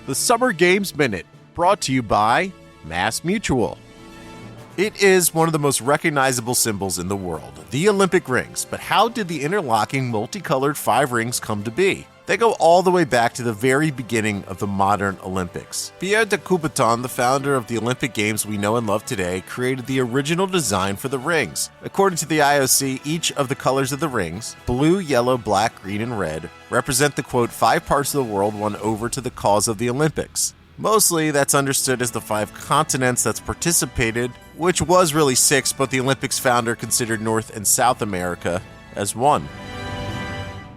The Summer Games Minute, brought to you by Mass Mutual. It is one of the most recognizable symbols in the world, the Olympic rings. But how did the interlocking, multicolored 5 rings come to be? They go all the way back to the very beginning of the modern Olympics. Pierre de Coubertin, the founder of the Olympic Games we know and love today, created the original design for the rings. According to the IOC, each of the colors of the rings, blue, yellow, black, green, and red, represent the, quote, 5 parts of the world won over to the cause of the Olympics. Mostly, that's understood as the 5 continents that's participated, which was really 6, but the Olympics founder considered North and South America as 1.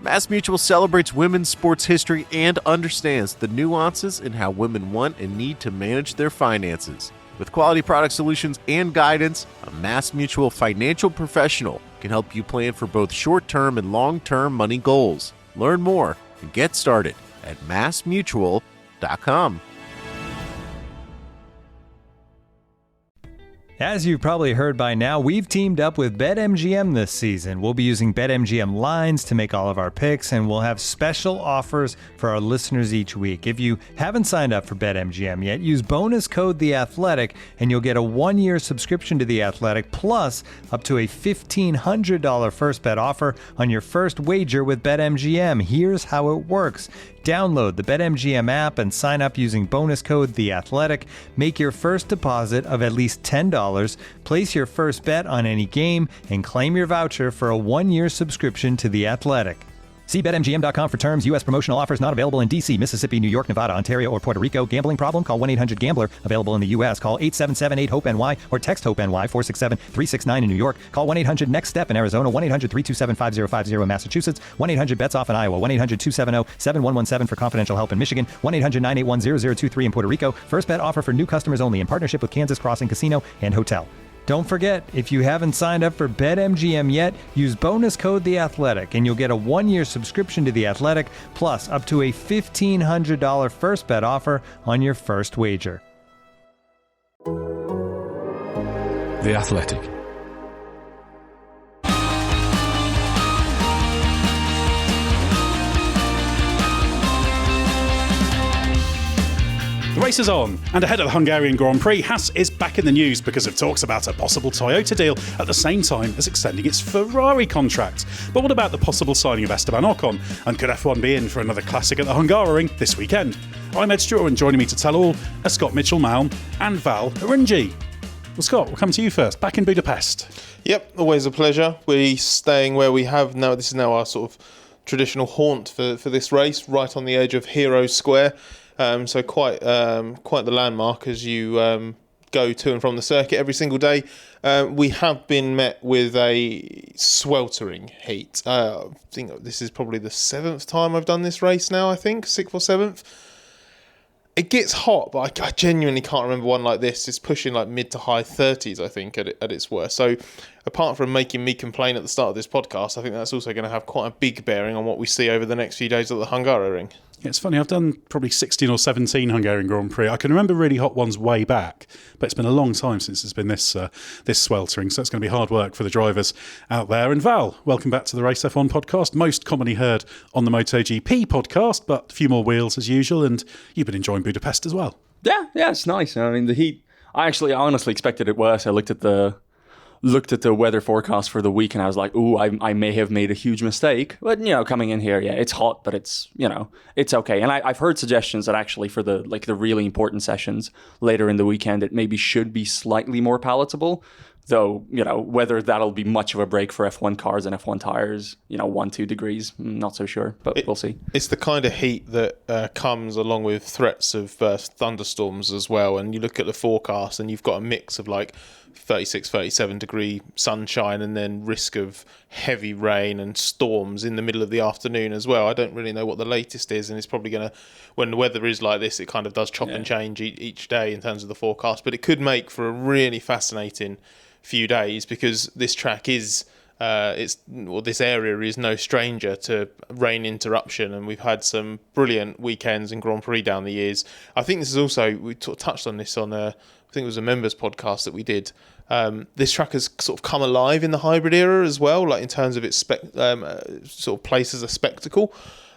Mass Mutual celebrates women's sports history and understands the nuances in how women want and need to manage their finances. With quality product solutions and guidance, a Mass Mutual financial professional can help you plan for both short-term and long-term money goals. Learn more and get started at massmutual.com. As you've probably heard by now, we've teamed up with BetMGM this season. We'll be using BetMGM lines to make all of our picks, and we'll have special offers for our listeners each week. If you haven't signed up for BetMGM yet, use bonus code THEATHLETIC, and you'll get a 1-year subscription to The Athletic, plus up to a $1,500 first bet offer on your first wager with BetMGM. Here's how it works. Download the BetMGM app and sign up using bonus code THEATHLETIC. Make your first deposit of at least $10. Place your first bet on any game and claim your voucher for a 1-year subscription to The Athletic. See BetMGM.com for terms. U.S. promotional offers not available in D.C., Mississippi, New York, Nevada, Ontario, or Puerto Rico. Gambling problem? Call 1-800-GAMBLER. Available in the U.S. Call 877-8-HOPE-NY or text HOPE-NY 467-369 in New York. Call 1-800-NEXT-STEP in Arizona. 1-800-327-5050 in Massachusetts. 1-800-BETS-OFF in Iowa. 1-800-270-7117 for confidential help in Michigan. 1-800-981-0023 in Puerto Rico. First bet offer for new customers only in partnership with Kansas Crossing Casino and Hotel. Don't forget, if you haven't signed up for BetMGM yet, use bonus code THEATHLETIC and you'll get a 1-year subscription to The Athletic, plus up to a $1,500 first bet offer on your first wager. The Athletic. The race is on, and ahead of the Hungarian Grand Prix, Haas is back in the news because of talks about a possible Toyota deal at the same time as extending its Ferrari contract. But what about the possible signing of Esteban Ocon? And could F1 be in for another classic at the Hungaroring this weekend? I'm Edd Straw, and joining me to tell all are Scott Mitchell-Malm and Val Khorounzhiy. Well, Scott, we'll come to you first. Back in Budapest. Yep, always a pleasure. We're staying where we have now. This is now our sort of traditional haunt for this race, right on the edge of Heroes Square. So quite the landmark as you go to and from the circuit every single day. We have been met with a sweltering heat. I think this is probably the 7th time I've done this race now, I think, 6th or 7th. It gets hot, but I genuinely can't remember one like this. It's pushing like mid to high 30s, I think, at its worst. So apart from making me complain at the start of this podcast, I think that's also going to have quite a big bearing on what we see over the next few days at the Hungaroring. Yeah, it's funny, I've done probably 16 or 17 Hungarian Grand Prix. I can remember really hot ones way back, but it's been a long time since it's been this sweltering, so it's going to be hard work for the drivers out there. And Val, welcome back to the Race F1 podcast, most commonly heard on the MotoGP podcast, but a few more wheels as usual, and you've been enjoying Budapest as well. Yeah, it's nice. I mean, the heat, I honestly expected it worse. I looked at the weather forecast for the week and I was like, ooh, I may have made a huge mistake. But, coming in here, yeah, it's hot, but it's okay. And I've heard suggestions that actually for the really important sessions later in the weekend, it maybe should be slightly more palatable. Though, whether that'll be much of a break for F1 cars and F1 tires, 1-2 degrees, not so sure, but we'll see. It's the kind of heat that comes along with threats of thunderstorms as well. And you look at the forecast and you've got a mix of like 36, 37 degree sunshine and then risk of heavy rain and storms in the middle of the afternoon as well. I don't really know what the latest is, and it's probably going to, when the weather is like this, it kind of does chop and change each day in terms of the forecast. But it could make for a really fascinating few days because this track is this area is no stranger to rain interruption, and we've had some brilliant weekends in Grand Prix down the years. I think this is also, we touched on this on I think it was a members podcast that we did. This track has sort of come alive in the hybrid era as well, like in terms of its sort of place as a spectacle.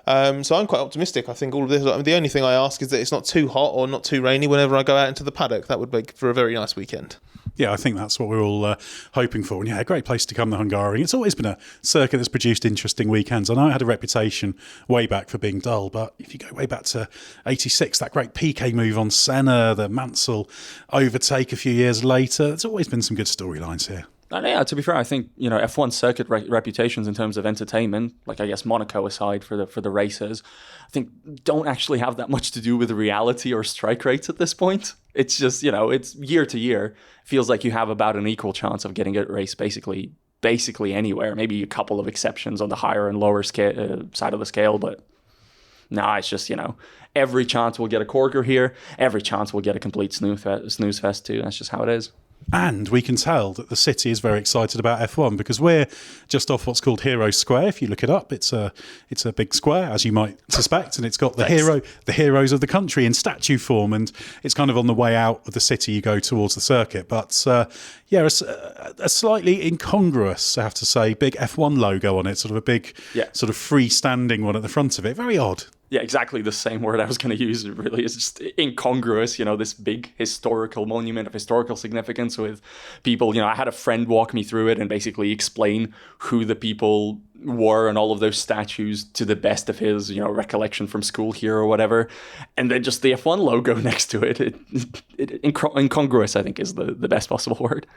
So I'm quite optimistic. I think all of this. The only thing I ask is that it's not too hot or not too rainy whenever I go out into the paddock. That would make for a very nice weekend. Yeah, I think that's what we're all hoping for. And yeah, a great place to come, the Hungarian. It's always been a circuit that's produced interesting weekends. I know it had a reputation way back for being dull, but if you go way back to 86, that great PK move on Senna, the Mansell overtake a few years later, there's always been some good storylines here. And yeah, to be fair, I think F1 circuit reputations in terms of entertainment, like I guess Monaco aside for the racers, I think don't actually have that much to do with reality or strike rates at this point. It's just it's year to year. Feels like you have about an equal chance of getting a race basically anywhere. Maybe a couple of exceptions on the higher and lower side of the scale, but no, it's just every chance we'll get a corker here. Every chance we'll get a complete snooze fest too. That's just how it is. And we can tell that the city is very excited about F1 because we're just off what's called Hero Square. If you look it up, it's a big square, as you might suspect, and it's got the heroes of the country in statue form, and it's kind of on the way out of the city you go towards the circuit. But a slightly incongruous, I have to say, big F1 logo on it, sort of a big, sort of freestanding one at the front of it. Very odd. Yeah, exactly the same word I was going to use. It really is just incongruous, this big historical monument of historical significance with people. I had a friend walk me through it and basically explain who the people were and all of those statues to the best of his, recollection from school here or whatever. And then just the F1 logo next to it. Incongruous, I think, is the best possible word.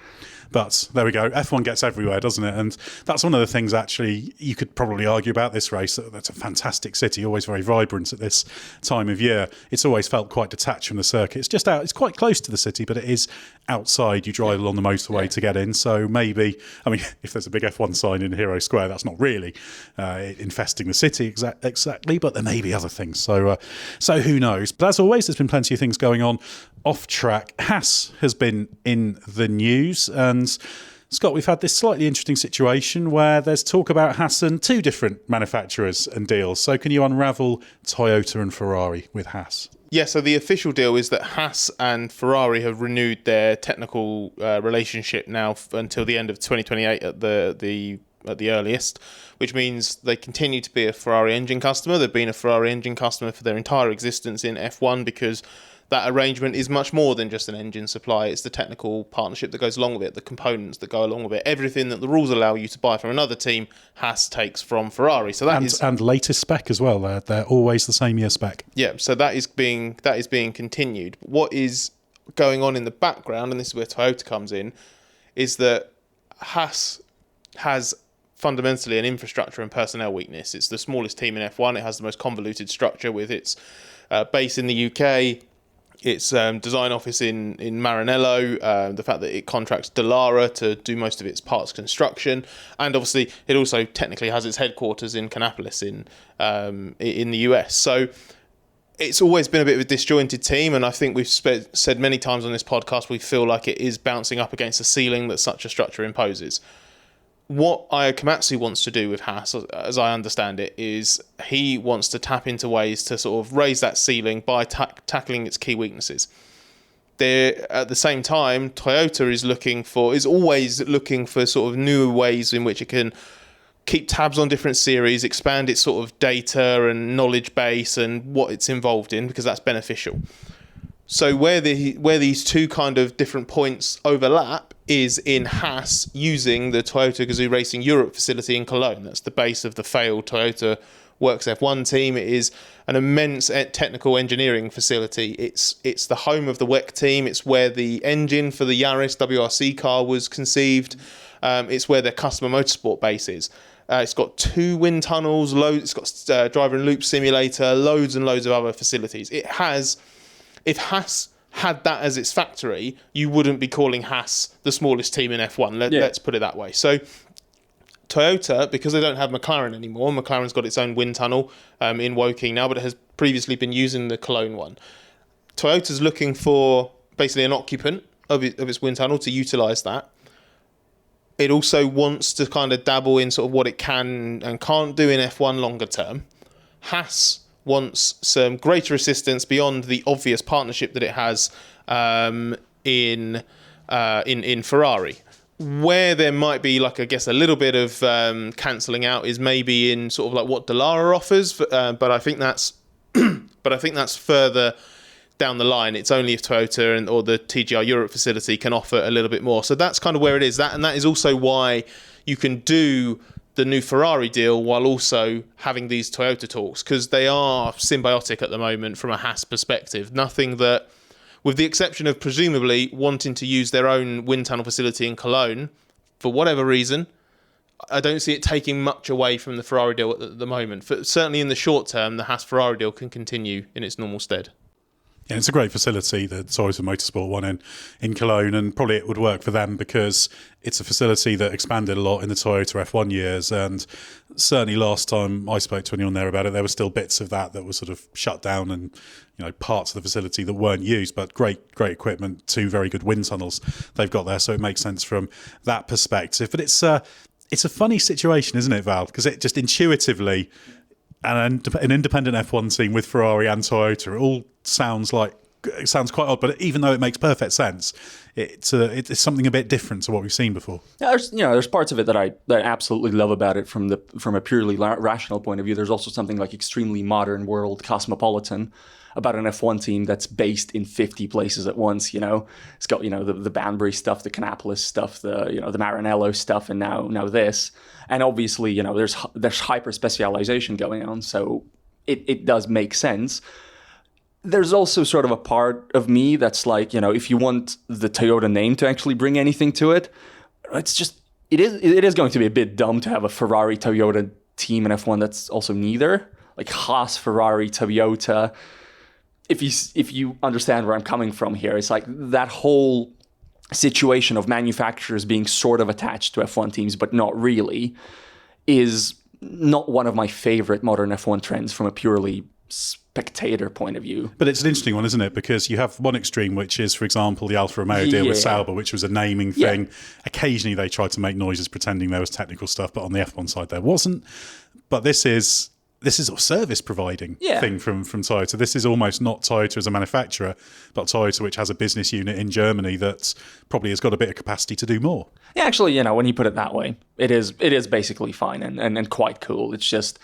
But there we go. F1 gets everywhere, doesn't it? And that's one of the things, actually, you could probably argue about this race. That's a fantastic city, always very vibrant at this time of year. It's always felt quite detached from the circuit. It's just out. It's quite close to the city, but it is outside. You drive along the motorway to get in. So maybe, if there's a big F1 sign in Hero Square, that's not really infesting the city exactly, but there may be other things. So who knows? But as always, there's been plenty of things going on off track. Haas has been in the news, and Scott, we've had this slightly interesting situation where there's talk about Haas and two different manufacturers and deals. So can you unravel Toyota and Ferrari with Haas? Yeah, so the official deal is that Haas and Ferrari have renewed their technical relationship now until the end of 2028 at the earliest, which means they continue to be a Ferrari engine customer. They've been a Ferrari engine customer for their entire existence in F1 because that arrangement is much more than just an engine supply. It's the technical partnership that goes along with it, the components that go along with it, everything that the rules allow you to buy from another team, Haas takes from Ferrari. So and latest spec as well. They're always the same year spec. Yeah, so that is being continued. What is going on in the background, and this is where Toyota comes in, is that Haas has fundamentally an infrastructure and personnel weakness. It's the smallest team in F1. It has the most convoluted structure with its base in the UK. Its design office in Maranello, the fact that it contracts Dallara to do most of its parts construction, and obviously it also technically has its headquarters in Kannapolis in the US. So it's always been a bit of a disjointed team, and I think we've said many times on this podcast we feel like it is bouncing up against the ceiling that such a structure imposes. What Aya Komatsu wants to do with Haas, as I understand it, is he wants to tap into ways to sort of raise that ceiling by tackling its key weaknesses. At the same time, Toyota is always looking for sort of new ways in which it can keep tabs on different series, expand its sort of data and knowledge base and what it's involved in, because that's beneficial. So where these two kind of different points overlap is in Haas using the Toyota Gazoo Racing Europe facility in Cologne. That's the base of the failed Toyota Works F1 team. It is an immense technical engineering facility. It's the home of the WEC team. It's where the engine for the Yaris WRC car was conceived. It's where their customer motorsport base is. It's got 2 wind tunnels, it's got driver and loop simulator, loads and loads of other facilities. If Haas had that as its factory, you wouldn't be calling Haas the smallest team in F1. Let's put it that way. So Toyota, because they don't have McLaren anymore, McLaren's got its own wind tunnel in Woking now, but it has previously been using the Cologne one. Toyota's looking for basically an occupant of its wind tunnel to utilise that. It also wants to kind of dabble in sort of what it can and can't do in F1 longer term. Haas wants some greater assistance beyond the obvious partnership that it has in Ferrari. Where there might be, like, I guess, a little bit of cancelling out is maybe in sort of like what Dallara offers, but I think that's further down the line. It's only if Toyota or the TGR Europe facility can offer a little bit more. So that's kind of where it is. And that is also why you can do the new Ferrari deal while also having these Toyota talks, because they are symbiotic at the moment from a Haas perspective. Nothing that, with the exception of presumably wanting to use their own wind tunnel facility in Cologne, for whatever reason, I don't see it taking much away from the Ferrari deal at the moment. Certainly in the short term, the Haas-Ferrari deal can continue in its normal stead. Yeah, it's a great facility, the Toyota Motorsport one in Cologne, and probably it would work for them because it's a facility that expanded a lot in the Toyota F1 years, and certainly last time I spoke to anyone there about it, there were still bits of that were sort of shut down and, you know, parts of the facility that weren't used, but great equipment, 2 very good wind tunnels they've got there, so it makes sense from that perspective. But it's a funny situation, isn't it, Val? Because it just intuitively, and an independent F1 team with Ferrari and Toyota, it all sounds quite odd, but even though it makes perfect sense, it's something a bit different to what we've seen before. Yeah, there's parts of it that I absolutely love about it from a purely rational point of view. There's also something like extremely modern, world cosmopolitan about an F1 team that's based in 50 places at once. You know, it's got, you know, the Banbury stuff, the Canapolis stuff, the Maranello stuff, and now this. And obviously, you know, there's hyper specialization going on, so it does make sense. There's also sort of a part of me that's like, you know, if you want the Toyota name to actually bring anything to it, it is going to be a bit dumb to have a Ferrari Toyota team in F1 that's also neither. Like Haas, Ferrari, Toyota. If you understand where I'm coming from here, it's like that whole situation of manufacturers being sort of attached to F1 teams, but not really, is not one of my favorite modern F1 trends from a purely spectator point of view. But it's an interesting one, isn't it? Because you have one extreme, which is, for example, the Alfa Romeo deal with Sauber, which was a naming thing. Yeah. Occasionally they tried to make noises pretending there was technical stuff, but on the F1 side there wasn't. But this is a service providing thing from Toyota. This is almost not Toyota as a manufacturer, but Toyota, which has a business unit in Germany that probably has got a bit of capacity to do more. Yeah, actually, you know, when you put it that way, it is basically fine and quite cool. It's just,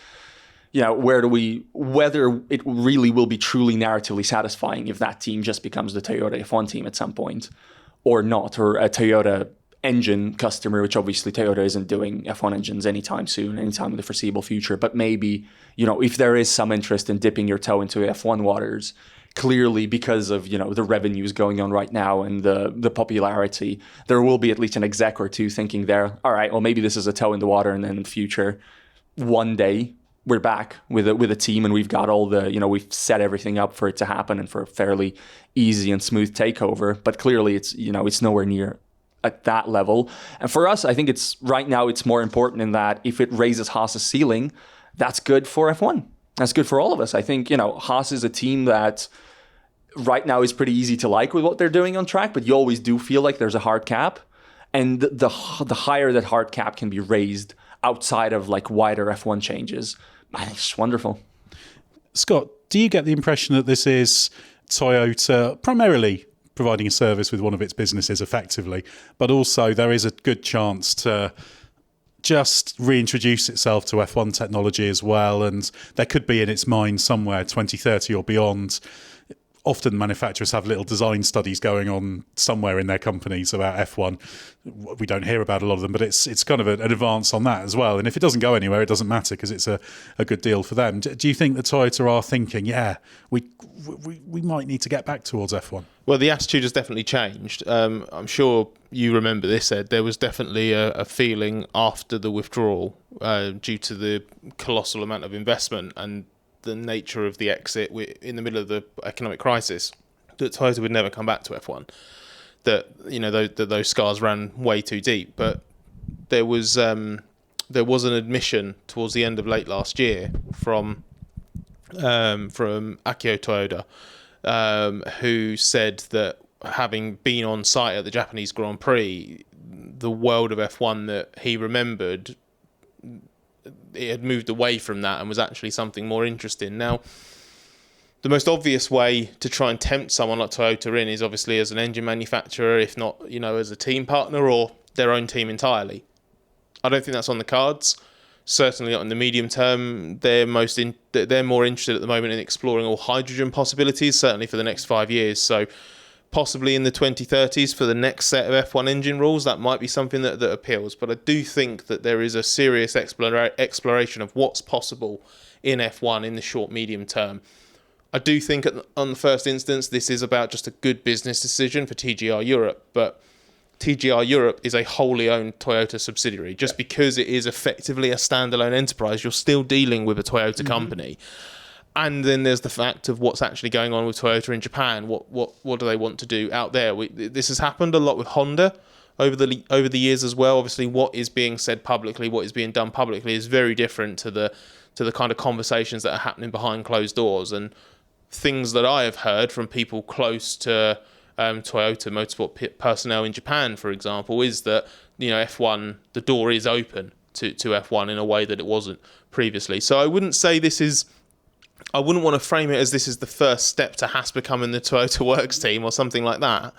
you know, whether it really will be truly narratively satisfying if that team just becomes the Toyota F1 team at some point or not, or a Toyota engine customer, which obviously Toyota isn't doing F1 engines anytime soon, anytime in the foreseeable future. But maybe, you know, if there is some interest in dipping your toe into F1 waters, clearly because of, you know, the revenues going on right now and the popularity, there will be at least an exec or two thinking there, all right, well, maybe this is a toe in the water, and then in the future, one day, we're back with a team and we've got all the, you know, we've set everything up for it to happen and for a fairly easy and smooth takeover. But clearly it's, you know, it's nowhere near at that level. And for us, I think right now it's more important in that if it raises Haas's ceiling, that's good for F1. That's good for all of us. I think, you know, Haas is a team that right now is pretty easy to like with what they're doing on track, but you always do feel like there's a hard cap. And the higher that hard cap can be raised outside of like wider F1 changes, I think it's wonderful. Scott, do you get the impression that this is Toyota primarily providing a service with one of its businesses effectively, but also there is a good chance to just reintroduce itself to F1 technology as well, and there could be in its mind somewhere 2030 or beyond. Often manufacturers have little design studies going on somewhere in their companies about F1. We don't hear about a lot of them, but it's kind of an advance on that as well. And if it doesn't go anywhere, it doesn't matter because it's a good deal for them. Do you think that Toyota are thinking, we might need to get back towards F1? Well, the attitude has definitely changed. I'm sure you remember this, Ed. There was definitely a feeling after the withdrawal due to the colossal amount of investment and the nature of the exit in the middle of the economic crisis, that Toyota would never come back to F1. That, you know, those scars ran way too deep. But there was an admission towards the end of late last year from Akio Toyoda, who said that having been on site at the Japanese Grand Prix, the world of F1 that he remembered, it had moved away from that and was actually something more interesting. Now, the most obvious way to try and tempt someone like Toyota in is obviously as an engine manufacturer, if not, you know, as a team partner or their own team entirely. I don't think that's on the cards. Certainly not in the medium term. They're more interested at the moment in exploring all hydrogen possibilities, certainly for the next 5 years. So possibly in the 2030s for the next set of F1 engine rules, that might be something that appeals. But I do think that there is a serious exploration of what's possible in F1 in the short, medium term. I do think on the first instance, this is about just a good business decision for TGR Europe, but TGR Europe is a wholly owned Toyota subsidiary. Just because it is effectively a standalone enterprise, you're still dealing with a Toyota company. And then there's the fact of what's actually going on with Toyota in Japan. What do they want to do out there? This has happened a lot with Honda over the years as well. Obviously, what is being said publicly, what is being done publicly, is very different to the kind of conversations that are happening behind closed doors. And things that I have heard from people close to Toyota Motorsport personnel in Japan, for example, is that F1, the door is open to F1 in a way that it wasn't previously. So I wouldn't want to frame it as this is the first step to Haas becoming the Toyota Works team or something like that,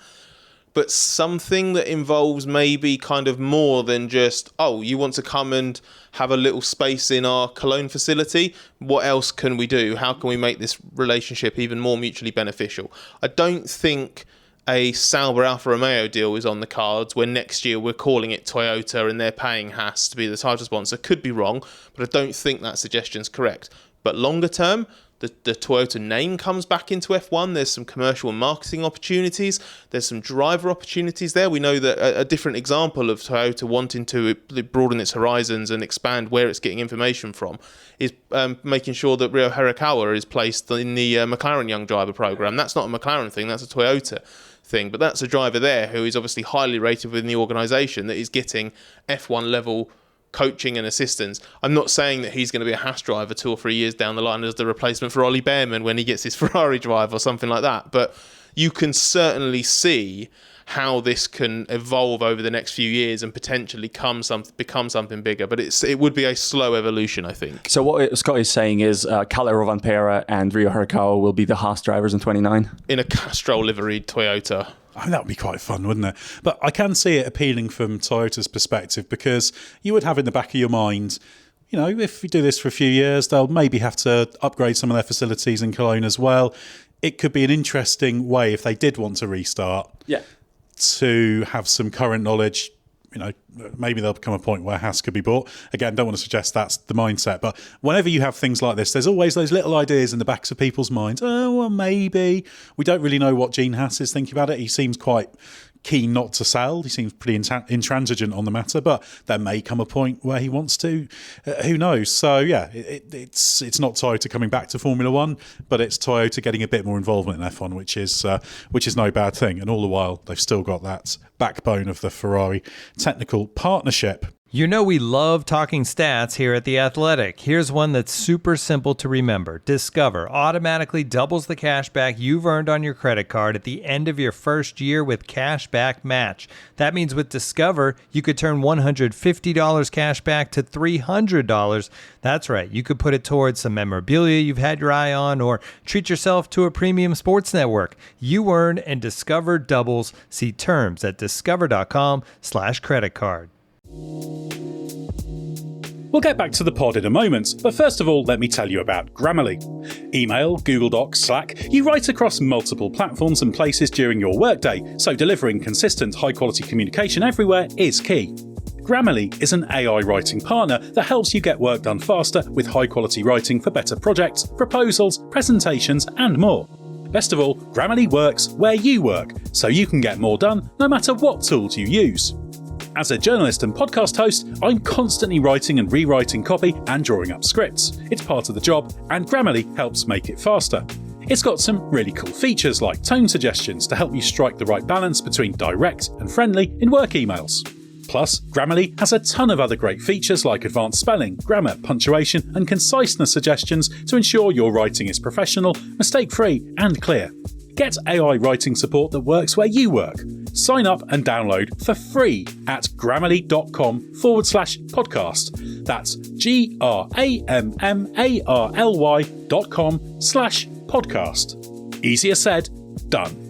but something that involves maybe kind of more than just, oh, you want to come and have a little space in our Cologne facility? What else can we do? How can we make this relationship even more mutually beneficial? I don't think a Sauber Alfa Romeo deal is on the cards when next year we're calling it Toyota and they're paying Haas to be the title sponsor. Could be wrong, but I don't think that suggestion's correct. But longer term, the Toyota name comes back into F1. There's some commercial and marketing opportunities. There's some driver opportunities there. We know that a different example of Toyota wanting to broaden its horizons and expand where it's getting information from is making sure that Ryo Hirakawa is placed in the McLaren Young Driver Program. That's not a McLaren thing, that's a Toyota thing. But that's a driver there who is obviously highly rated within the organisation that is getting F1 level coaching and assistance. I'm not saying that he's going to be a Haas driver 2 or 3 years down the line as the replacement for Ollie Behrman when he gets his Ferrari drive or something like that. But you can certainly see how this can evolve over the next few years and potentially become something bigger. But it would be a slow evolution, I think. So what Scott is saying is Kalle Rovanperä and Ryo Hirakawa will be the Haas drivers in 29? In a Castrol liveried Toyota. I mean, that would be quite fun, wouldn't it? But I can see it appealing from Toyota's perspective, because you would have in the back of your mind, if we do this for a few years, they'll maybe have to upgrade some of their facilities in Cologne as well. It could be an interesting way, if they did want to restart, to have some current knowledge. Maybe there'll become a point where Haas could be bought. Again, don't want to suggest that's the mindset, but whenever you have things like this, there's always those little ideas in the backs of people's minds. Oh, well, maybe. We don't really know what Gene Haas is thinking about it. He seems quite keen not to sell. He seems pretty intransigent on the matter, but there may come a point where he wants to. Who knows? So yeah, it's not Toyota coming back to Formula One, but it's Toyota getting a bit more involvement in F1, which is no bad thing. And all the while, they've still got that backbone of the Ferrari technical partnership. We love talking stats here at The Athletic. Here's one that's super simple to remember. Discover automatically doubles the cash back you've earned on your credit card at the end of your first year with Cash Back Match. That means with Discover, you could turn $150 cash back to $300. That's right. You could put it towards some memorabilia you've had your eye on, or treat yourself to a premium sports network. You earn and Discover doubles. See terms at discover.com/creditcard. We'll get back to the pod in a moment, but first of all, let me tell you about Grammarly. Email, Google Docs, Slack, you write across multiple platforms and places during your workday, so delivering consistent, high-quality communication everywhere is key. Grammarly is an AI writing partner that helps you get work done faster with high-quality writing for better projects, proposals, presentations, and more. Best of all, Grammarly works where you work, so you can get more done no matter what tools you use. As a journalist and podcast host, I'm constantly writing and rewriting copy and drawing up scripts. It's part of the job, and Grammarly helps make it faster. It's got some really cool features like tone suggestions to help you strike the right balance between direct and friendly in work emails. Plus, Grammarly has a ton of other great features like advanced spelling, grammar, punctuation, and conciseness suggestions to ensure your writing is professional, mistake-free, and clear. Get AI writing support that works where you work. Sign up and download for free at grammarly.com/podcast. That's grammarly.com/podcast. Easier said, done.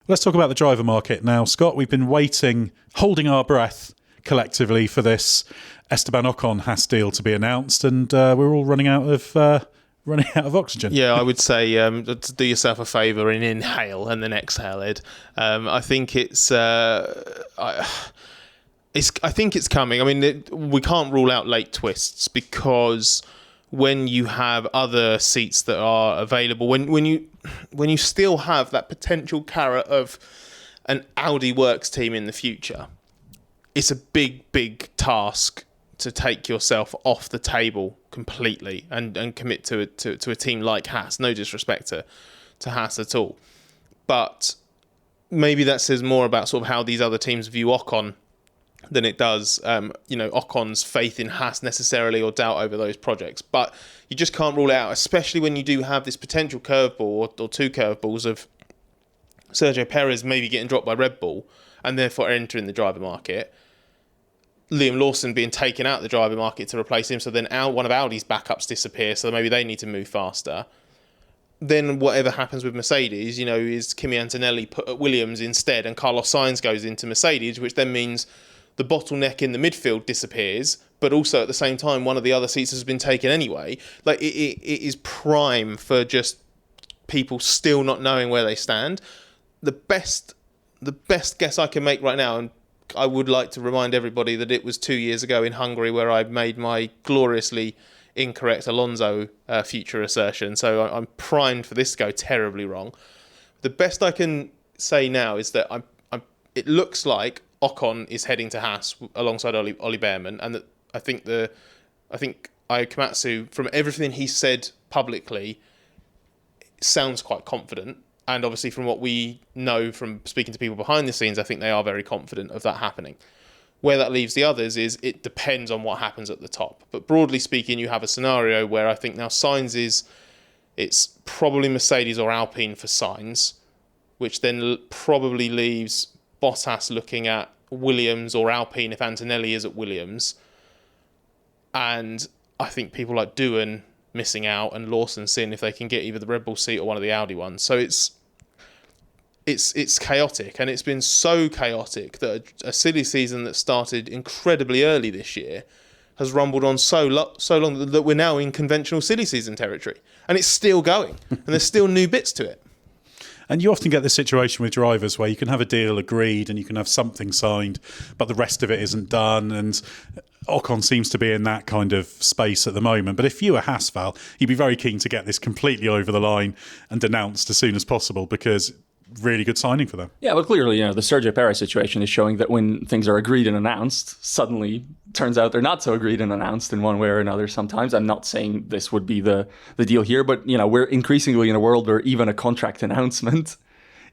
Let's talk about the driver market now. Scott, we've been waiting, holding our breath collectively for this Esteban Ocon Haas deal to be announced, and we're all running out of oxygen. Yeah, I would say to do yourself a favour and inhale and then exhale, Ed. I think I think it's coming. I mean, we can't rule out late twists, because when you have other seats that are available, when you still have that potential carrot of an Audi Works team in the future, it's a big task to take yourself off the table completely and commit to a team like Haas. No disrespect to Haas at all, but maybe that says more about sort of how these other teams view Ocon than it does, Ocon's faith in Haas necessarily, or doubt over those projects. But you just can't rule it out, especially when you do have this potential curveball or two curveballs of Sergio Perez maybe getting dropped by Red Bull and therefore entering the driver market. Liam Lawson being taken out of the driver market to replace him, so then one of Audi's backups disappears, so maybe they need to move faster. Then whatever happens with Mercedes, is Kimi Antonelli put at Williams instead and Carlos Sainz goes into Mercedes, which then means the bottleneck in the midfield disappears, but also at the same time, one of the other seats has been taken anyway. Like it is prime for just people still not knowing where they stand. The best guess I can make right now, and I would like to remind everybody that it was 2 years ago in Hungary where I made my gloriously incorrect Alonso future assertion. So I'm primed for this to go terribly wrong. The best I can say now is that it looks like Ocon is heading to Haas alongside Ollie Behrman, and that I think Ayao Komatsu, from everything he said publicly, sounds quite confident. And obviously from what we know from speaking to people behind the scenes, I think they are very confident of that happening. Where that leaves the others is it depends on what happens at the top. But broadly speaking, you have a scenario where I think now Sainz it's probably Mercedes or Alpine for Sainz, which then probably leaves Bottas looking at Williams or Alpine if Antonelli is at Williams. And I think people like Doohan missing out and Lawson seeing if they can get either the Red Bull seat or one of the Audi ones. So it's chaotic, and it's been so chaotic that a silly season that started incredibly early this year has rumbled on so long that we're now in conventional silly season territory, and it's still going, and there's still new bits to it. And you often get this situation with drivers where you can have a deal agreed and you can have something signed, but the rest of it isn't done. And Ocon seems to be in that kind of space at the moment. But if you were Haas, Val, you'd be very keen to get this completely over the line and denounced as soon as possible, because really good signing for them. Yeah, but clearly, the Sergio Perez situation is showing that when things are agreed and announced, suddenly turns out they're not so agreed and announced in one way or another sometimes. I'm not saying this would be the deal here, but we're increasingly in a world where even a contract announcement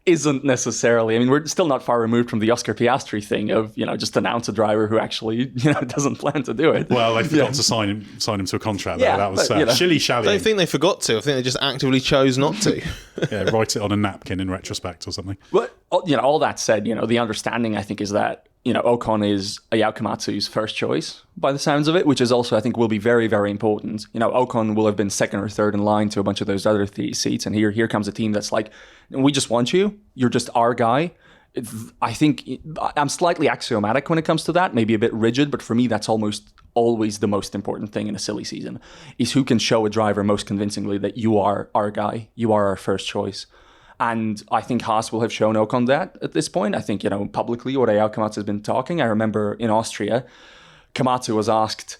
isn't necessarily, we're still not far removed from the Oscar Piastri thing of, just announce a driver who actually, doesn't plan to do it. Well, they forgot to sign him to a contract. Yeah, that was shilly-shally. I don't think they forgot to. I think they just actively chose not to. Yeah, write it on a napkin in retrospect or something. But, all that said, the understanding, I think, is that, Ocon is Ayao Komatsu's first choice by the sounds of it, which is also, I think, will be very, very important. Ocon will have been second or third in line to a bunch of those other seats. And here comes a team that's like, we just want you. You're just our guy. I think I'm slightly axiomatic when it comes to that, maybe a bit rigid, but for me, that's almost always the most important thing in a silly season, is who can show a driver most convincingly that you are our guy, you are our first choice. And I think Haas will have shown Ocon that at this point. I think, publicly what Ayao Komatsu has been talking. I remember in Austria, Komatsu was asked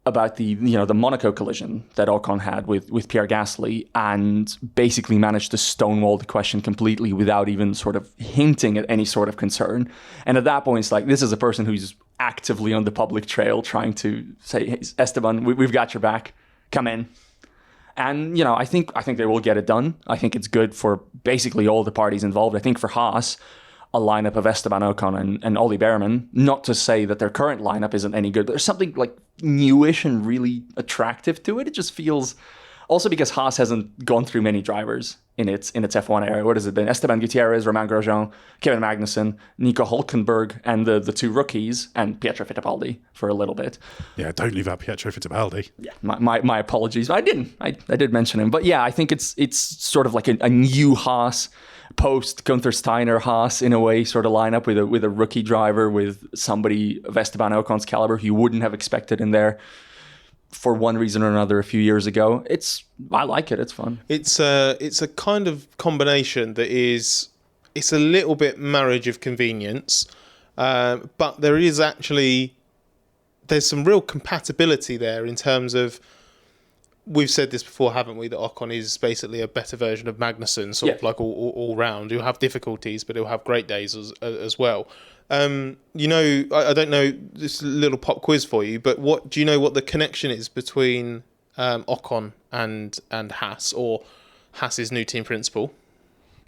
about the Monaco collision that Ocon had with Pierre Gasly, and basically managed to stonewall the question completely without even sort of hinting at any sort of concern. And at that point, it's like, this is a person who's actively on the public trail trying to say, hey, Esteban, we've got your back, come in. And, I think they will get it done. I think it's good for basically all the parties involved. I think for Haas, a lineup of Esteban Ocon and Ollie Behrman, not to say that their current lineup isn't any good, but there's something like newish and really attractive to it. It just feels, Also because Haas hasn't gone through many drivers in its F1 era. What has it been? Esteban Gutierrez, Romain Grosjean, Kevin Magnussen, Nico Hulkenberg, and the two rookies, and Pietro Fittipaldi for a little bit. Yeah, don't leave out Pietro Fittipaldi. Yeah, my apologies. I didn't. I did mention him. But yeah, I think it's sort of like a new Haas, post Gunther Steiner Haas in a way, sort of lineup with a rookie driver, with somebody of Esteban Ocon's caliber who you wouldn't have expected in there for one reason or another a few years ago. I like it. It's fun. It's a kind of combination that it's a little bit marriage of convenience, but there's some real compatibility there in terms of, we've said this before, haven't we, that Ocon is basically a better version of Magnussen, sort of like all round. He'll have difficulties, but he'll have great days as well. I don't know, this little pop quiz for you, but do you know what the connection is between Ocon and Haas, or Haas's new team principal?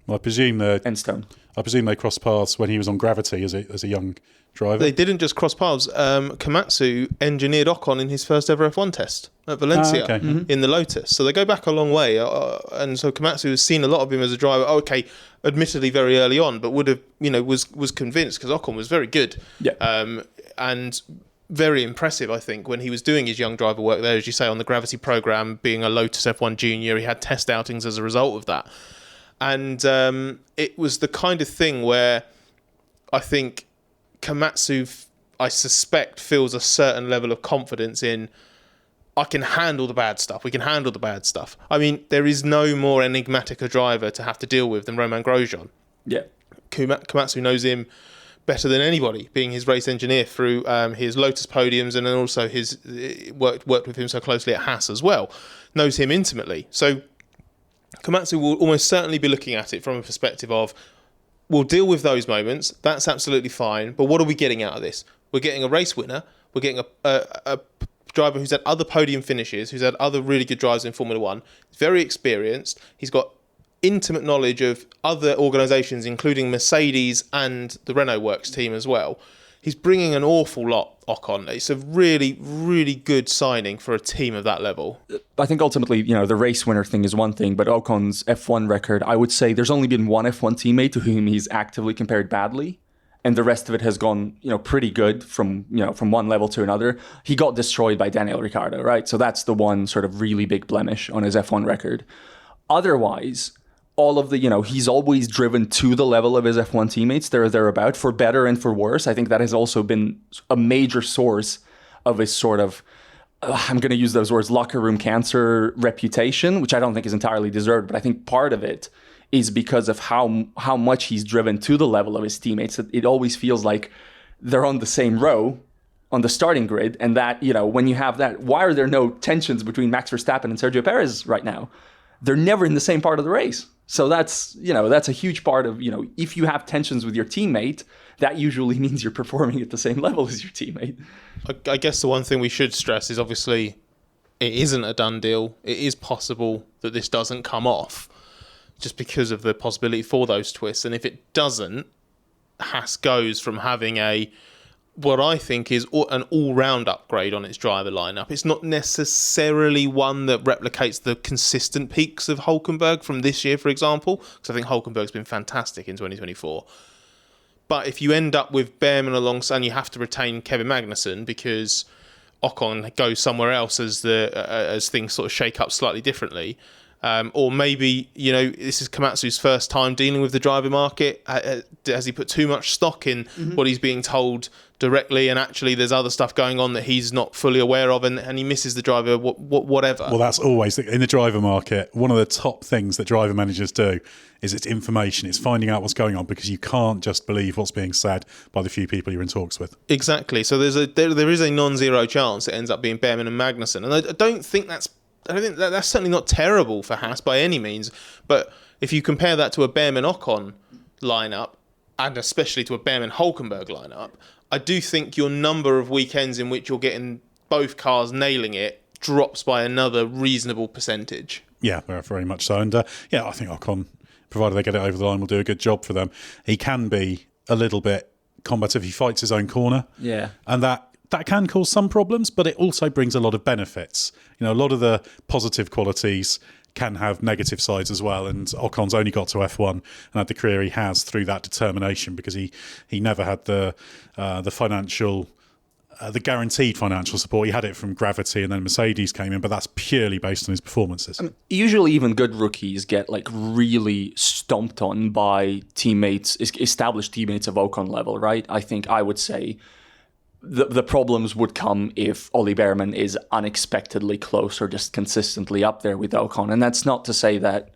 Well, I presume Enstone. they crossed paths when he was on Gravity as a young driver. They didn't just cross paths. Komatsu engineered Ocon in his first ever F1 test at Valencia in the Lotus. So they go back a long way. And so Komatsu has seen a lot of him as a driver. Okay, admittedly very early on, but would have, was convinced, because Ocon was very good. Yeah. And very impressive, I think, when he was doing his young driver work there, as you say, on the Gravity program, being a Lotus F1 junior. He had test outings as a result of that. And it was the kind of thing where I think Komatsu, I suspect, feels a certain level of confidence in, I can handle the bad stuff. We can handle the bad stuff. I mean, there is no more enigmatic a driver to have to deal with than Romain Grosjean. Yeah. Komatsu knows him better than anybody, being his race engineer through his Lotus podiums, and then also his worked with him so closely at Haas as well. Knows him intimately. So Komatsu will almost certainly be looking at it from a perspective of, we'll deal with those moments. That's absolutely fine. But what are we getting out of this? We're getting a race winner. We're getting a driver who's had other podium finishes, who's had other really good drives in Formula One. He's very experienced. He's got intimate knowledge of other organisations, including Mercedes and the Renault Works team as well. He's bringing an awful lot, Ocon. It's a really, really good signing for a team of that level. I think ultimately, the race winner thing is one thing, but Ocon's F1 record, I would say there's only been one F1 teammate to whom he's actively compared badly, and the rest of it has gone, pretty good from one level to another. He got destroyed by Daniel Ricciardo, right? So that's the one sort of really big blemish on his F1 record. Otherwise, all of the, he's always driven to the level of his F1 teammates, thereabout, for better and for worse. I think that has also been a major source of his sort of, I'm going to use those words, locker room cancer reputation, which I don't think is entirely deserved, but I think part of it is because of how much he's driven to the level of his teammates. It always feels like they're on the same row on the starting grid, and that, when you have that, why are there no tensions between Max Verstappen and Sergio Perez right now? They're never in the same part of the race. So that's a huge part of, if you have tensions with your teammate, that usually means you're performing at the same level as your teammate. I guess the one thing we should stress is, obviously, it isn't a done deal. It is possible that this doesn't come off, just because of the possibility for those twists. And if it doesn't, Haas goes from having what I think is an all-round upgrade on its driver lineup. It's not necessarily one that replicates the consistent peaks of Hulkenberg from this year, for example, because I think Hulkenberg's been fantastic in 2024. But if you end up with Behrman alongside, and you have to retain Kevin Magnussen because Ocon goes somewhere else as things sort of shake up slightly differently, or maybe, this is Komatsu's first time dealing with the driver market. Has he put too much stock in what he's being told directly, and actually there's other stuff going on that he's not fully aware of, and he misses the driver, whatever? Well, that's always, in the driver market, one of the top things that driver managers do is it's information. It's finding out what's going on, because you can't just believe what's being said by the few people you're in talks with. Exactly. So there is a non-zero chance it ends up being Behrman and Magnussen, and I don't think that's certainly not terrible for Haas by any means. But if you compare that to a Behrman-Ocon lineup, and especially to a Behrman-Hulkenberg lineup, I do think your number of weekends in which you're getting both cars nailing it drops by another reasonable percentage. Yeah, very much so. And I think Ocon, provided they get it over the line, will do a good job for them. He can be a little bit combative. He fights his own corner. Yeah. And that that can cause some problems, but it also brings a lot of benefits. A lot of the positive qualities can have negative sides as well, and Ocon's only got to F1 and had the career he has through that determination, because he never had the financial, the guaranteed financial support. He had it from Gravity, and then Mercedes came in, but that's purely based on his performances. Usually even good rookies get really stomped on by teammates, established teammates of Ocon level, right? I think I would say the problems would come if Ollie Behrman is unexpectedly close or just consistently up there with Ocon. And that's not to say that,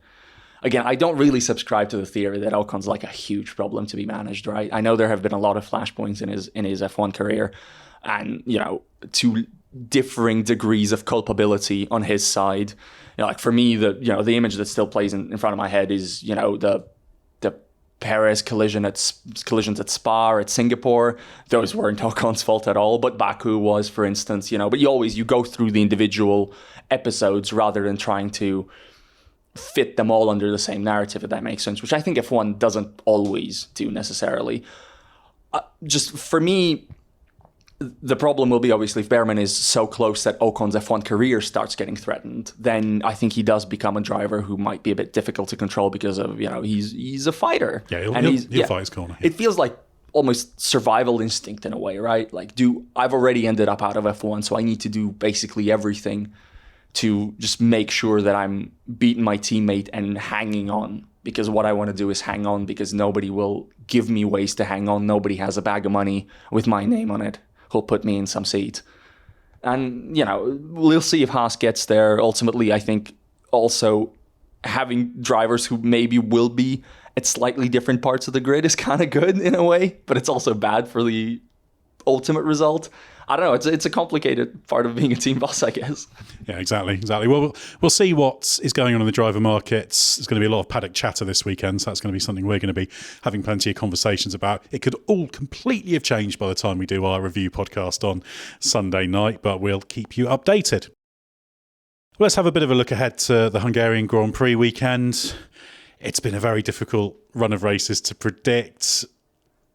again, I don't really subscribe to the theory that Ocon's a huge problem to be managed, right? I know there have been a lot of flashpoints in his F1 career, and, to differing degrees of culpability on his side. For me, the image that still plays in front of my head is, the Perez collisions at Spa, at Singapore. Those weren't Ocon's fault at all, but Baku was, for instance, but you go through the individual episodes rather than trying to fit them all under the same narrative, if that makes sense, which I think F1 doesn't always do necessarily. Just for me, the problem will be, obviously, if Behrman is so close that Ocon's F1 career starts getting threatened, then I think he does become a driver who might be a bit difficult to control because of, he's a fighter. Yeah, he'll fight his corner. Yeah. It feels like almost survival instinct in a way, right? I've already ended up out of F1, so I need to do basically everything to just make sure that I'm beating my teammate and hanging on. Because what I want to do is hang on, because nobody will give me ways to hang on. Nobody has a bag of money with my name on it who'll put me in some seat. And, we'll see if Haas gets there. Ultimately, I think also having drivers who maybe will be at slightly different parts of the grid is kind of good in a way, but it's also bad for the ultimate result. I don't know. It's a complicated part of being a team boss, I guess. Yeah, exactly. Well, we'll see what is going on in the driver markets. There's going to be a lot of paddock chatter this weekend, so that's going to be something we're going to be having plenty of conversations about. It could all completely have changed by the time we do our review podcast on Sunday night, but we'll keep you updated. Well, let's have a bit of a look ahead to the Hungarian Grand Prix weekend. It's been a very difficult run of races to predict.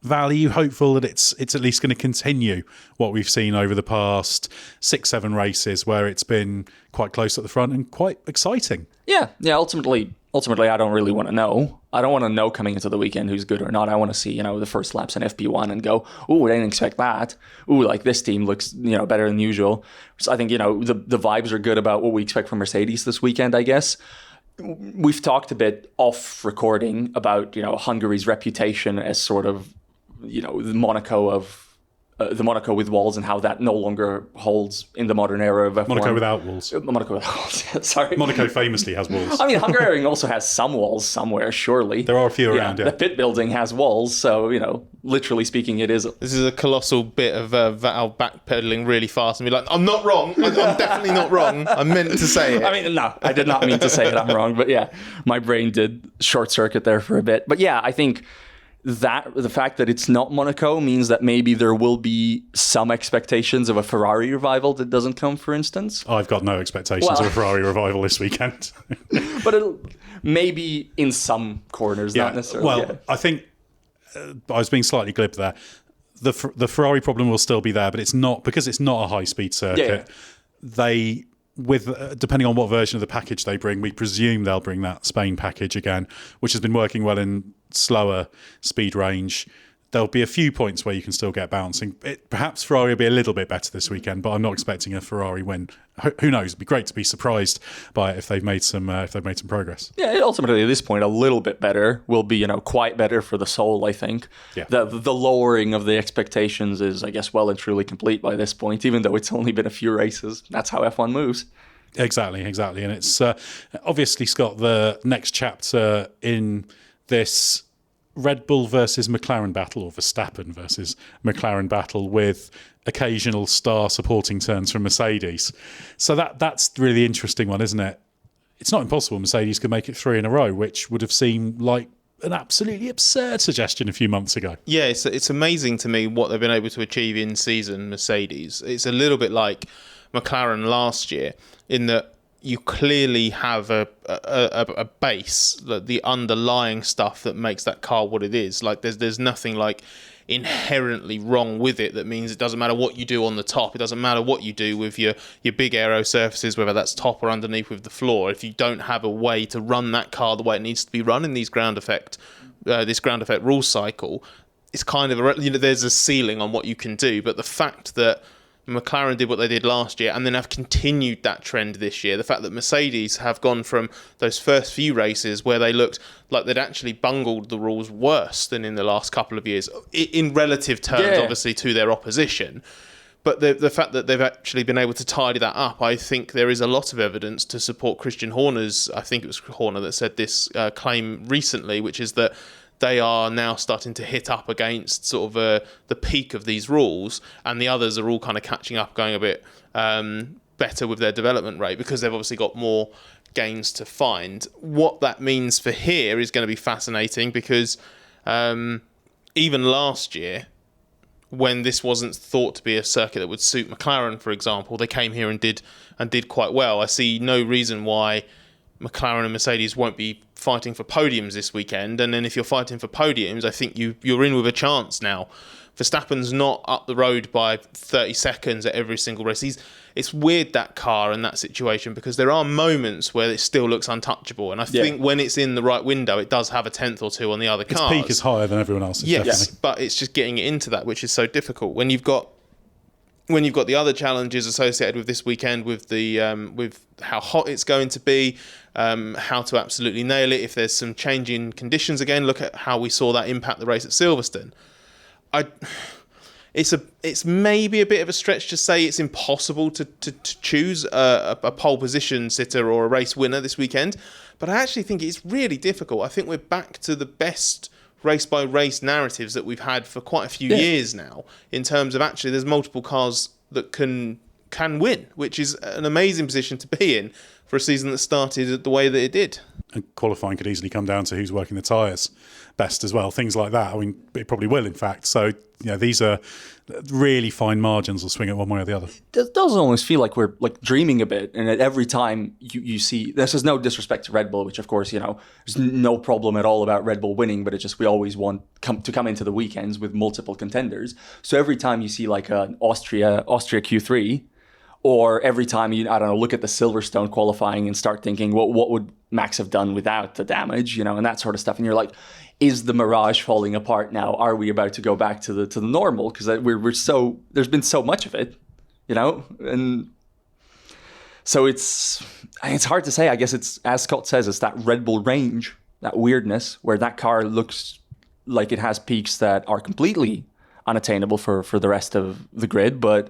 Val, are you hopeful that it's at least going to continue what we've seen over the past 6-7 races, where it's been quite close at the front and quite exciting? Yeah. Ultimately, I don't really want to know. I don't want to know coming into the weekend who's good or not. I want to see, the first laps in FP1 and go, I didn't expect that. This team looks, better than usual. So I think, the vibes are good about what we expect from Mercedes this weekend, I guess. We've talked a bit off recording about, Hungary's reputation as sort of, the Monaco with walls, and how that no longer holds in the modern era of F1. Monaco without walls. Monaco without walls, sorry. Monaco famously has walls. I mean, Hungary also has some walls somewhere, surely. There are a few around, yeah. The pit building has walls, so, literally speaking, it is. This is a colossal bit of Val backpedaling really fast and be like, I'm not wrong. I'm definitely not wrong. I meant to say it. I mean, no, I did not mean to say it. I'm wrong. But yeah, my brain did short circuit there for a bit. But yeah, I think that the fact that it's not Monaco means that maybe there will be some expectations of a Ferrari revival that doesn't come, for instance. I've got no expectations of a Ferrari revival this weekend. But maybe in some corners, not necessarily. Well, I think I was being slightly glib there. The Ferrari problem will still be there, but it's not, because it's not a high-speed circuit. Yeah. Depending on what version of the package they bring, we presume they'll bring that Spain package again, which has been working well in slower speed range. There'll be a few points where you can still get bouncing. Perhaps Ferrari will be a little bit better this weekend, but I'm not expecting a Ferrari win. Who knows? It'd be great to be surprised by it if they've made some progress. Yeah, ultimately at this point, a little bit better will be quite better for the soul. I think. Yeah. The lowering of the expectations is, I guess, well and truly complete by this point, even though it's only been a few races. That's how F1 moves. Exactly, and it's obviously, Scott, the next chapter in this Red Bull versus McLaren battle, or Verstappen versus McLaren battle, with occasional star supporting turns from Mercedes. So that's the really interesting one, isn't it? It's not impossible Mercedes could make it 3 in a row, which would have seemed like an absolutely absurd suggestion a few months ago. Yeah, it's amazing to me what they've been able to achieve in season, Mercedes. It's a little bit like McLaren last year, in that you clearly have a base, the underlying stuff that makes that car what it is. Like there's nothing like inherently wrong with it that means it doesn't matter what you do on the top, it doesn't matter what you do with your big aero surfaces, whether that's top or underneath with the floor, if you don't have a way to run that car the way it needs to be run in these ground effect rule cycle, it's kind of there's a ceiling on what you can do. But the fact that McLaren did what they did last year and then have continued that trend this year, the fact that Mercedes have gone from those first few races where they looked like they'd actually bungled the rules worse than in the last couple of years, in relative terms, obviously, to their opposition. But the fact that they've actually been able to tidy that up, I think there is a lot of evidence to support Christian Horner's, I think it was Horner that said this claim recently, which is that they are now starting to hit up against sort of the peak of these rules, and the others are all kind of catching up, going a bit better with their development rate because they've obviously got more gains to find. What that means for here is going to be fascinating because even last year, when this wasn't thought to be a circuit that would suit McLaren, for example, they came here and did quite well. I see no reason why McLaren and Mercedes won't be fighting for podiums this weekend, and then if you're fighting for podiums, I think you're in with a chance now. Verstappen's not up the road by 30 seconds at every single race. It's weird, that car and that situation, because there are moments where it still looks untouchable, and I think when it's in the right window, it does have a tenth or two on the other cars. Its peak is higher than everyone else's. Yes, definitely. but it's just getting it into that, which is so difficult. When you've got the other challenges associated with this weekend, with the with how hot it's going to be, how to absolutely nail it. If there's some changing conditions again, look at how we saw that impact the race at Silverstone. It's maybe a bit of a stretch to say it's impossible to choose a pole position sitter or a race winner this weekend, but I actually think it's really difficult. I think we're back to the best race-by-race narratives that we've had for quite a few years now, in terms of actually there's multiple cars that can win, which is an amazing position to be in for a season that started the way that it did. And qualifying could easily come down to who's working the tyres best as well, things like that. I mean, it probably will, in fact. So, these are really fine margins will swing it one way or the other. It does almost feel like we're like dreaming a bit, and every time you see, this is no disrespect to Red Bull, which of course, there's no problem at all about Red Bull winning, but it's just we always want to come into the weekends with multiple contenders. So every time you see like an Austria Q3, or every time you, look at the Silverstone qualifying and start thinking, what would Max have done without the damage, and that sort of stuff. And you're like, is the mirage falling apart now? Are we about to go back to the normal? Because there's been so much of it, and so it's hard to say. I guess it's, as Scott says, it's that Red Bull range, that weirdness where that car looks like it has peaks that are completely unattainable for the rest of the grid, but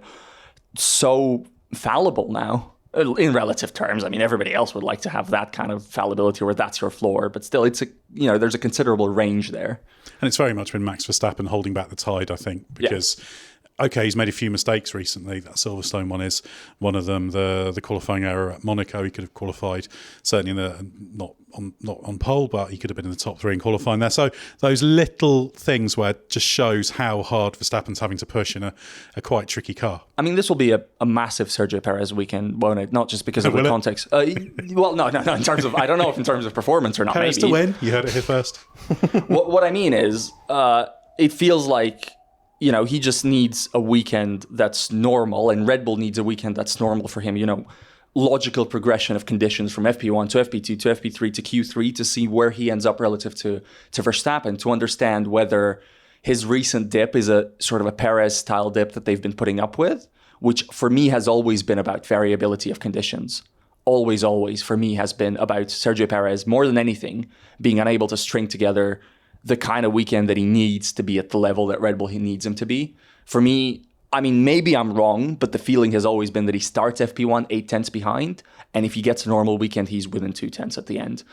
so fallible now in relative terms. I mean, everybody else would like to have that kind of fallibility where that's your floor, but still it's there's a considerable range there. And it's very much been Max Verstappen holding back the tide, I think, because okay, he's made a few mistakes recently. That Silverstone one is one of them. The qualifying error at Monaco, he could have qualified certainly in the not on pole, but he could have been in the top 3 in qualifying there. So those little things where it just shows how hard Verstappen's having to push in a quite tricky car. I mean, this will be a massive Sergio Perez weekend, won't it? Not just because of the context. Well, no. In terms of, I don't know if in terms of performance or not. Perez maybe to win. You heard it here first. What I mean is, it feels like, he just needs a weekend that's normal, and Red Bull needs a weekend that's normal for him. Logical progression of conditions from FP1 to FP2 to FP3 to Q3 to see where he ends up relative to Verstappen, to understand whether his recent dip is a sort of a Perez-style dip that they've been putting up with, which for me has always been about variability of conditions. Always, for me, has been about Sergio Perez, more than anything, being unable to string together the kind of weekend that he needs to be at the level that Red Bull he needs him to be. For me, I mean, maybe I'm wrong, but the feeling has always been that he starts FP1 8 tenths behind, and if he gets a normal weekend, he's within 2 tenths at the end.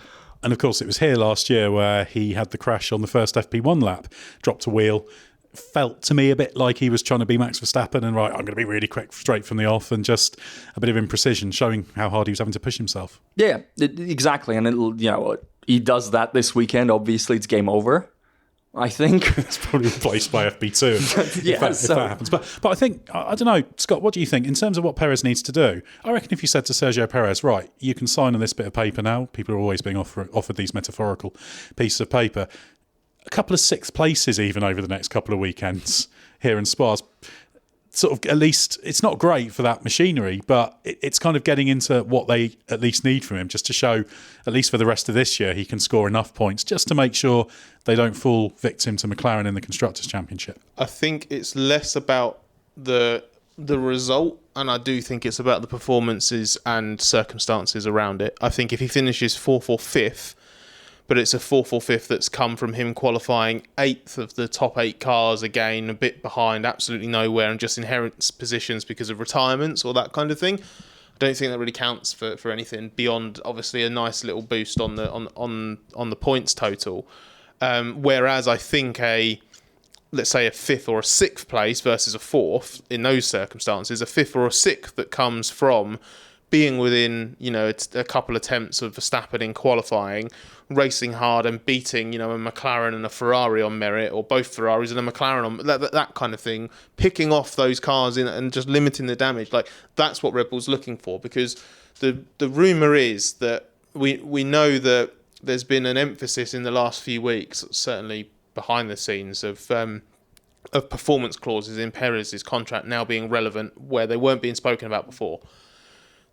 And of course, it was here last year where he had the crash on the first FP1 lap, dropped a wheel, felt to me a bit like he was trying to be Max Verstappen and, right, I'm going to be really quick straight from the off, and just a bit of imprecision, showing how hard he was having to push himself. Yeah, exactly. And it'll, he does that this weekend. Obviously, it's game over, I think. It's probably replaced by FP2 if that happens. But I think, I don't know, Scott, what do you think? In terms of what Perez needs to do, I reckon if you said to Sergio Perez, right, you can sign on this bit of paper now, people are always being offered these metaphorical pieces of paper, a couple of sixth places even over the next couple of weekends here in Spa. Sort of, at least it's not great for that machinery, but it's kind of getting into what they at least need from him, just to show, at least for the rest of this year, he can score enough points just to make sure they don't fall victim to McLaren in the Constructors' Championship. I think it's less about the result, and I do think it's about the performances and circumstances around it. I think if he finishes 4th or 5th, but it's a 4th or 5th that's come from him qualifying 8th of the top 8 cars, again, a bit behind, absolutely nowhere, and just inherent positions because of retirements or that kind of thing. I don't think that really counts for anything beyond, obviously, a nice little boost on the points total. Whereas I think let's say a 5th or a 6th place versus a 4th, in those circumstances, a 5th or a 6th that comes from being within, a couple attempts of Verstappen in qualifying, racing hard and beating, a McLaren and a Ferrari on merit, or both Ferraris and a McLaren on that kind of thing, picking off those cars in and just limiting the damage. Like, that's what Red Bull's looking for, because the rumour is that we know that there's been an emphasis in the last few weeks, certainly behind the scenes, of performance clauses in Perez's contract now being relevant where they weren't being spoken about before.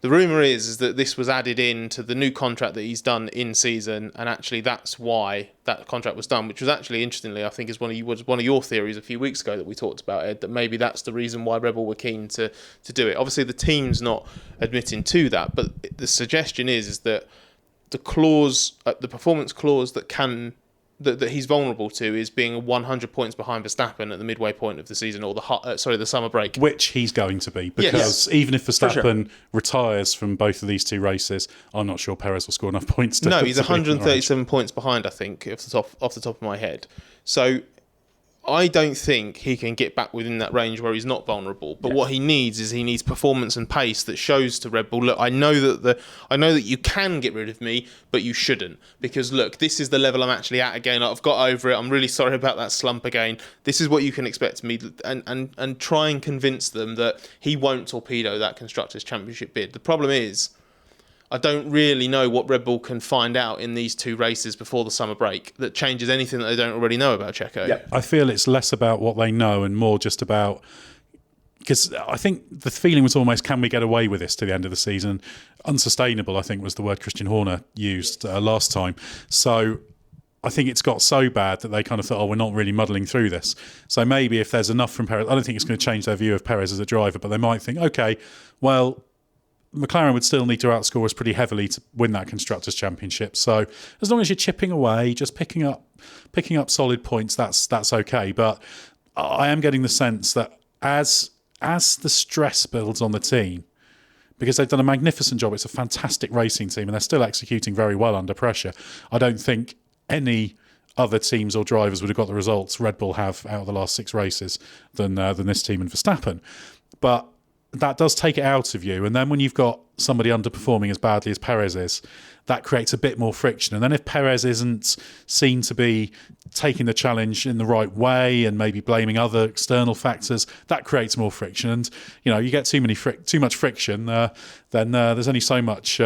The rumour is that this was added in to the new contract that he's done in season, and actually that's why that contract was done, which was actually, interestingly, I think was one of your theories a few weeks ago that we talked about, Ed, that maybe that's the reason why Red Bull were keen to do it. Obviously, the team's not admitting to that, but the suggestion is that the clause, the performance clause that he's vulnerable to is being 100 points behind Verstappen at the midway point of the season, or the summer break. Which he's going to be, because even if Verstappen retires from both of these two races, I'm not sure Perez will score enough points to... No, he's 137 points behind, I think, off the top of my head. So I don't think he can get back within that range where he's not vulnerable. But what he needs performance and pace that shows to Red Bull, look, I know that you can get rid of me, but you shouldn't, because look, this is the level I'm actually at again. I've got over it. I'm really sorry about that slump again. This is what you can expect of me, and try and convince them that he won't torpedo that Constructors' Championship bid. The problem is, I don't really know what Red Bull can find out in these two races before the summer break that changes anything that they don't already know about Checo. Yeah. I feel it's less about what they know and more just about... Because I think the feeling was almost, can we get away with this to the end of the season? Unsustainable, I think, was the word Christian Horner used last time. So I think it's got so bad that they kind of thought, we're not really muddling through this. So maybe if there's enough from Perez... I don't think it's going to change their view of Perez as a driver, but they might think, OK, well... McLaren would still need to outscore us pretty heavily to win that Constructors' Championship. So as long as you're chipping away, just picking up solid points, that's okay. But I am getting the sense that as the stress builds on the team, because they've done a magnificent job, it's a fantastic racing team, and they're still executing very well under pressure. I don't think any other teams or drivers would have got the results Red Bull have out of the last 6 races than this team and Verstappen. But that does take it out of you. And then when you've got somebody underperforming as badly as Perez is, that creates a bit more friction. And then if Perez isn't seen to be taking the challenge in the right way and maybe blaming other external factors, that creates more friction. And you get too much friction, then there's only so much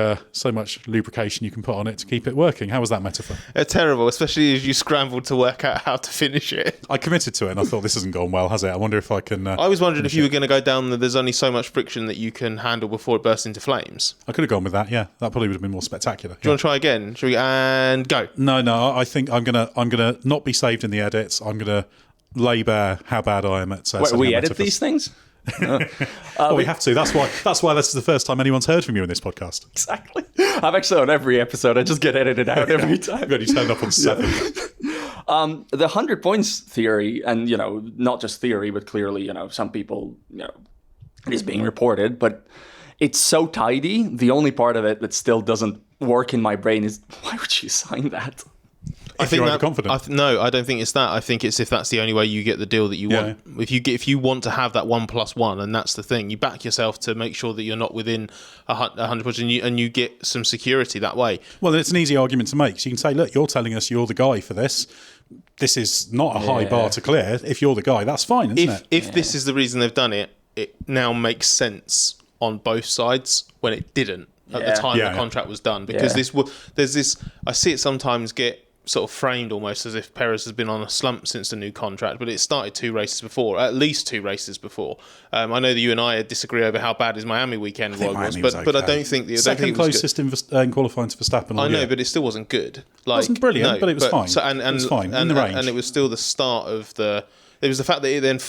lubrication you can put on it to keep it working. How was that metaphor? Terrible, especially as you scrambled to work out how to finish it. I committed to it and I thought, this hasn't gone well, has it? I wonder if I can... I was wondering if you were going to go down there's only so much friction that you can handle before it bursts into flames. I could have gone with that, yeah. That probably would have been more spectacular. Do you want to try again? Should we? And go. No. I think I'm gonna not be saved in the edits. I'm gonna lay bare how bad I am at. We edit these things. Well, we have to. That's why this is the first time anyone's heard from you in this podcast. Exactly. I'm actually on every episode. I just get edited out every time. You've only turned up on 7. The 100 points theory, and not just theory, but clearly, some people, it is being reported, but it's so tidy. The only part of it that still doesn't work in my brain is, why would you sign that? I think you're overconfident. No, I don't think it's that. I think it's if that's the only way you get the deal that you want. If you want to have that 1+1, and that's the thing, you back yourself to make sure that you're not within 100%, and you get some security that way. Well, it's an easy argument to make. So you can say, look, you're telling us you're the guy for this. This is not a high bar to clear. If you're the guy, that's fine, isn't it? If this is the reason they've done it, it now makes sense on both sides when it didn't at the time the contract was done, because there's this. I see it sometimes get sort of framed almost as if Perez has been on a slump since the new contract, but it started 2 races before, at least 2 races before. I know that you and I disagree over how bad his Miami weekend was, but I don't think the second closest in qualifying to Verstappen. I know, but it still wasn't good. It wasn't brilliant, but it was fine. It was fine in the range, and it was still the start of the. It was the fact that it then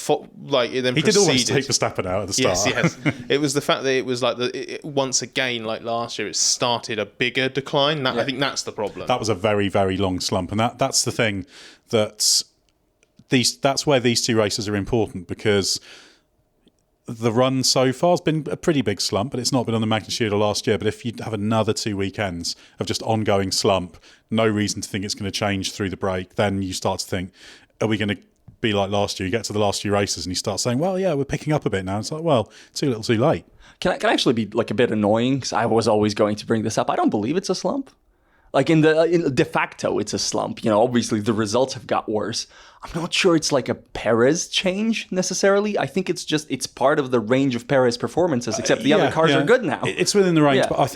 he did always take Verstappen out at the start. Yes. It was the fact that it was like once again, like last year, it started a bigger decline. I think that's the problem. That was a very, very long slump, and that's the thing that's where these 2 races are important, because the run so far has been a pretty big slump, but it's not been on the magnitude of last year. But if you have another 2 weekends of just ongoing slump, no reason to think it's going to change through the break, then you start to think, are we going to be like last year? You get to the last few races and you start saying, well, yeah, we're picking up a bit now. It's like, well, too little too late. Can I actually be like a bit annoying, because I was always going to bring this up. I don't believe it's a slump. Like in de facto, it's a slump. Obviously the results have got worse. I'm not sure it's like a Perez change necessarily. I think it's part of the range of Perez performances, except the other cars are good now. It's within the range, but I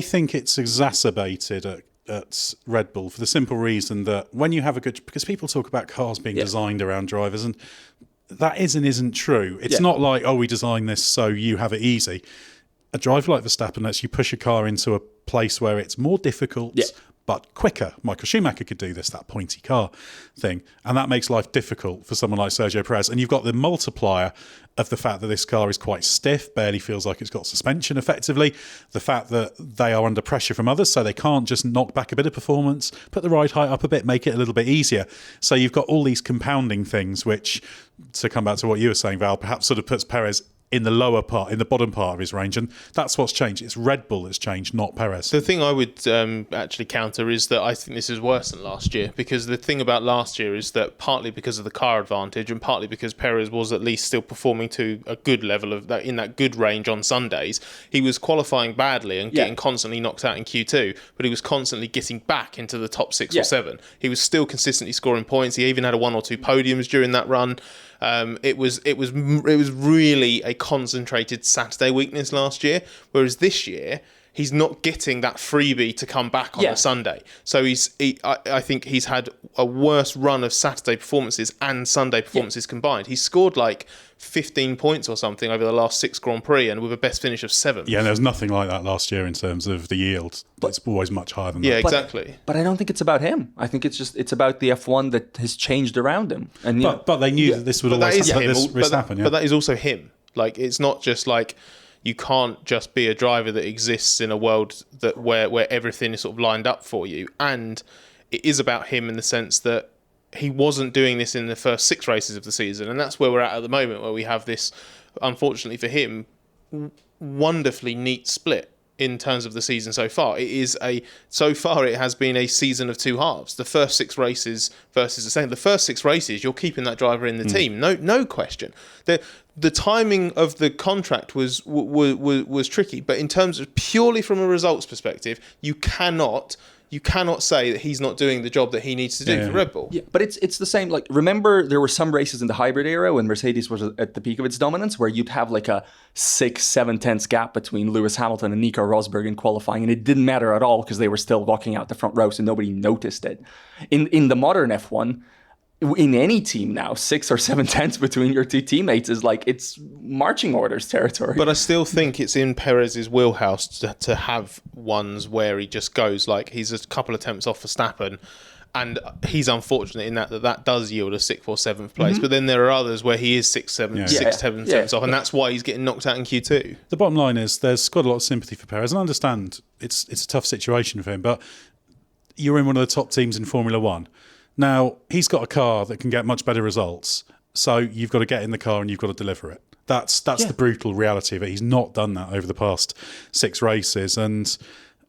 think it's exacerbated at Red Bull for the simple reason that when you have because people talk about cars being designed around drivers, and that isn't true. It's not like, we designed this so you have it easy. A driver like Verstappen lets you push a car into a place where it's more difficult but quicker. Michael Schumacher could do this, that pointy car thing, and that makes life difficult for someone like Sergio Perez. And you've got the multiplier of the fact that this car is quite stiff, barely feels like it's got suspension effectively, the fact that they are under pressure from others, so they can't just knock back a bit of performance, put the ride height up a bit, make it a little bit easier. So you've got all these compounding things, which, to come back to what you were saying, Val, perhaps sort of puts Perez in the lower part, in the bottom part of his range, and that's what's changed. It's Red Bull that's changed, not Perez. The thing I would actually counter is that I think this is worse than last year, because the thing about last year is that partly because of the car advantage and partly because Perez was at least still performing to a good level of that, in that good range on Sundays, he was qualifying badly and getting constantly knocked out in Q2, but he was constantly getting back into the top 6 or 7. He was still consistently scoring points. He even had 1 or 2 podiums during that run. It was really a concentrated Saturday weakness last year, whereas this year he's not getting that freebie to come back on a Sunday. So I think he's had a worse run of Saturday performances and Sunday performances combined. He's scored like 15 points or something over the last 6 Grand Prix, and with a best finish of 7. Yeah, there was nothing like that last year in terms of the yield. It's always much higher than that. Yeah, exactly. But I don't think it's about him. I think it's about the F1 that has changed around him. And but they knew that this would always happen. But that is also him. Like, it's not just like you can't just be a driver that exists in a world that where everything is sort of lined up for you. And it is about him in the sense that he wasn't doing this in the first 6 races of the season, and that's where we're at the moment, where we have this, unfortunately for him, wonderfully neat split in terms of the season so far. So far it has been a season of 2 halves. The first 6 races versus the second. The first 6 races, you're keeping that driver in the team, no question. The timing of the contract was tricky, but in terms of purely from a results perspective, you cannot say that he's not doing the job that he needs to do for Red Bull. Yeah, but it's the same. Like, remember, there were some races in the hybrid era when Mercedes was at the peak of its dominance, where you'd have like a 6-7 tenths gap between Lewis Hamilton and Nico Rosberg in qualifying, and it didn't matter at all because they were still walking out the front row, so nobody noticed it. In the modern F1, in any team now, 6 or 7 tenths between your 2 teammates is like, it's marching orders territory. But I still think it's in Perez's wheelhouse to have ones where he just goes, like, he's a couple of attempts off Verstappen, and he's unfortunate in that does yield a 6th or 7th place. But then there are others where he is 6, 7 tenths off, and that's why he's getting knocked out in Q2. The bottom line is there's got a lot of sympathy for Perez, and I understand it's a tough situation for him, but you're in one of the top teams in Formula One. Now, he's got a car that can get much better results, so you've got to get in the car and you've got to deliver it. That's the brutal reality of it. He's not done that over the past 6 races, and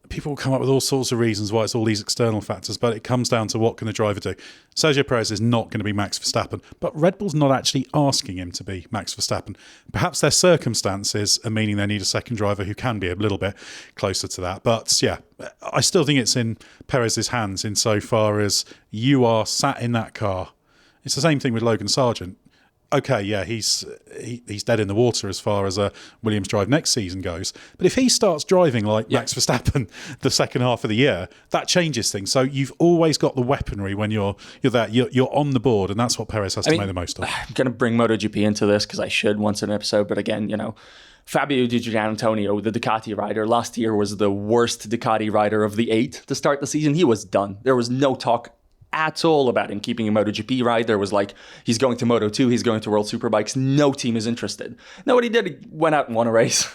people will come up with all sorts of reasons why it's all these external factors, but it comes down to what can the driver do. Sergio Perez is not going to be Max Verstappen, but Red Bull's not actually asking him to be Max Verstappen. Perhaps their circumstances are meaning they need a second driver who can be a little bit closer to that. But yeah, I still think it's in Perez's hands insofar as you are sat in that car. It's the same thing with Logan Sargent. okay, yeah, he's dead in the water as far as a Williams drive next season goes. But if he starts driving like Max Verstappen the second half of the year, that changes things. So you've always got the weaponry when you're there. You're on the board, and that's what Perez has to make the most of. I'm going to bring MotoGP into this because I should once in an episode. But again, Fabio Di Gianantonio, the Ducati rider, last year was the worst Ducati rider of the 8 to start the season. He was done. There was no talk at all about him keeping a MotoGP ride. There was like, he's going to Moto2, he's going to World Superbikes. No team is interested. No, what he did, he went out and won a race.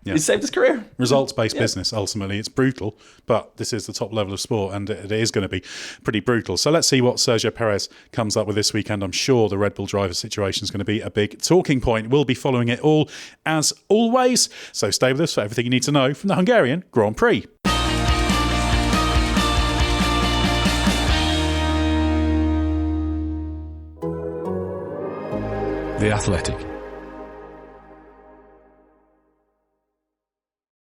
He saved his career. Results-based business, ultimately. It's brutal, but this is the top level of sport, and it is going to be pretty brutal. So let's see what Sergio Perez comes up with this weekend. I'm sure the Red Bull driver situation is going to be a big talking point. We'll be following it all, as always. So stay with us for everything you need to know from the Hungarian Grand Prix. The Athletic.